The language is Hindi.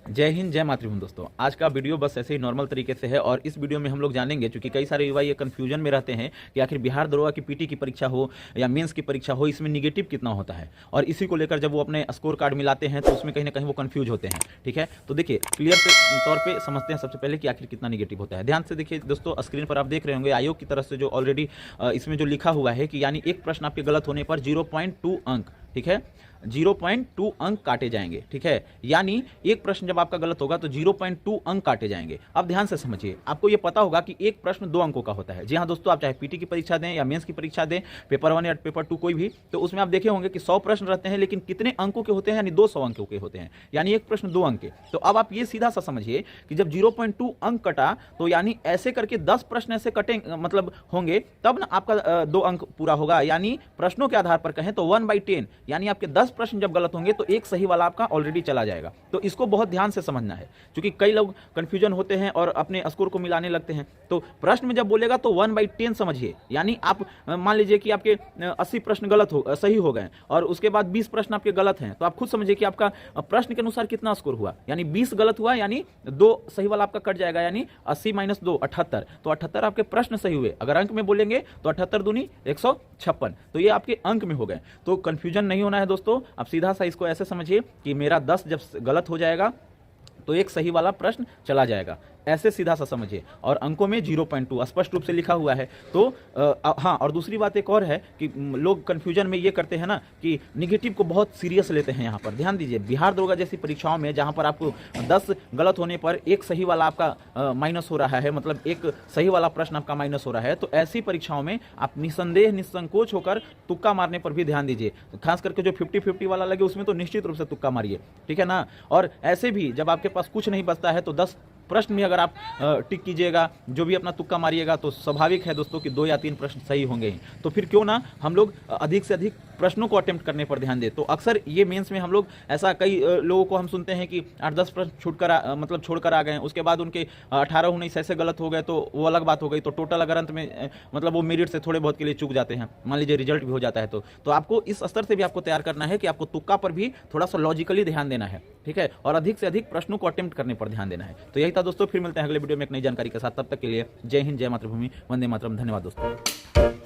जय हिंद, जय मातृभूमि। दोस्तों, आज का वीडियो बस ऐसे ही नॉर्मल तरीके से है और इस वीडियो में हम लोग जानेंगे, क्योंकि कई सारे युवा ये कंफ्यूजन में रहते हैं कि आखिर बिहार दरोगा की पीटी की परीक्षा हो या मेंस की परीक्षा हो, इसमें निगेटिव कितना होता है। और इसी को लेकर जब वो अपने स्कोर कार्ड मिलाते हैं तो उसमें कहीं ना कहीं वो कंफ्यूज होते हैं। ठीक है, तो देखिए क्लियर तौर पर समझते हैं सबसे पहले कि आखिर कितना निगेटिव होता है। ध्यान से देखिए दोस्तों, स्क्रीन पर आप देख रहे होंगे आयोग की तरफ से जो ऑलरेडी इसमें जो लिखा हुआ है कि यानी एक प्रश्न आपके गलत होने पर 0.2 अंक, ठीक है, 0.2 अंक काटे जाएंगे। ठीक है, यानी एक प्रश्न जब आपका गलत होगा तो 0.2 अंक काटे जाएंगे। अब ध्यान से समझिए, आपको यह पता होगा कि एक प्रश्न 2 अंकों का होता है। जी हाँ दोस्तों, आप चाहे पीटी की परीक्षा दें या मेंस की परीक्षा दें, पेपर 1 या पेपर 2 कोई भी, तो उसमें आप देखे होंगे कि 100 प्रश्न रहते हैं, लेकिन कितने अंकों के होते हैं, यानी 200 अंकों के होते हैं, यानी एक प्रश्न 2 अंक के। तो अब आप ये सीधा सा समझिए कि जब 0.2 अंक कटा तो यानी ऐसे करके 10 प्रश्न ऐसे कटे मतलब होंगे, तब ना आपका 2 अंक पूरा होगा। यानी प्रश्नों के आधार पर कहें तो 1/10, यानी आपके 10 प्रश्न जब गलत होंगे तो एक सही वाला आपका ऑलरेडी चला जाएगा। तो इसको बहुत ध्यान से समझना है, क्योंकि कई लोग कंफ्यूजन होते हैं और अपने स्कोर को मिलाने लगते हैं। तो प्रश्न में जब बोलेगा तो 1/10 समझिए, यानी आप मान लीजिए कि आपके 80 प्रश्न गलत हो सही हो गए और उसके बाद 20 प्रश्न आपके गलत हैं, तो आप खुद समझिए कि आपका प्रश्न के अनुसार कितना स्कोर हुआ। यानी 20 गलत हुआ, यानी 2 सही वाला आपका कट जाएगा, यानी 80 - 2 78। तो 78 आपके प्रश्न सही हुए। अगर अंक में बोलेंगे तो 78 दूनी 156, तो ये आपके अंक में हो गए। तो कंफ्यूजन नहीं होना है दोस्तों। आप सीधा सा इसको ऐसे समझिए कि मेरा 10 जब गलत हो जाएगा तो एक सही वाला प्रश्न चला जाएगा, ऐसे सीधा सा समझिए। और अंकों में 0.2 स्पष्ट रूप से लिखा हुआ है। तो हाँ, और दूसरी बात एक और है कि लोग कंफ्यूजन में ये करते हैं ना कि निगेटिव को बहुत सीरियस लेते हैं। यहाँ पर ध्यान दीजिए, बिहार दरोगा जैसी परीक्षाओं में जहाँ पर आपको 10 गलत होने पर एक सही वाला आपका माइनस हो रहा है, मतलब एक सही वाला प्रश्न आपका माइनस हो रहा है, तो ऐसी परीक्षाओं में आप निसंदेह निसंकोच होकर तुक्का मारने पर भी ध्यान दीजिए। तो खास करके जो 50-50 वाला लगे उसमें तो निश्चित रूप से तुक्का मारिए, ठीक है ना। और ऐसे भी जब आपके पास कुछ नहीं बचता है तो 10 प्रश्न में अगर आप टिक कीजिएगा, जो भी अपना तुक्का मारिएगा, तो स्वाभाविक है दोस्तों कि 2 या 3 प्रश्न सही होंगे ही। तो फिर क्यों ना हम लोग अधिक से अधिक प्रश्नों को अटेम्प्ट करने पर ध्यान दें। तो अक्सर ये मेंस में हम लोग ऐसा कई लोगों को हम सुनते हैं कि 8-10 प्रश्न छोड़कर आ गए, उसके बाद उनके 18-19 ऐसे गलत हो गए, तो वो अलग बात हो गई। तो टोटल अगर अंत में मतलब वो मेरिट से थोड़े बहुत के लिए चूक जाते हैं, मान लीजिए रिजल्ट भी हो जाता है। तो आपको इस स्तर से भी आपको तैयार करना है कि आपको तुक्का पर भी थोड़ा सा लॉजिकली ध्यान देना है, ठीक है, और अधिक से अधिक प्रश्नों को अटेम्प्ट करने पर ध्यान देना है। तो यही था दोस्तों, फिर मिलते हैं अगले वीडियो में एक नई जानकारी के साथ। तब तक के लिए जय हिंद, जय मातृभूमि, वंदे मातरम। धन्यवाद दोस्तों।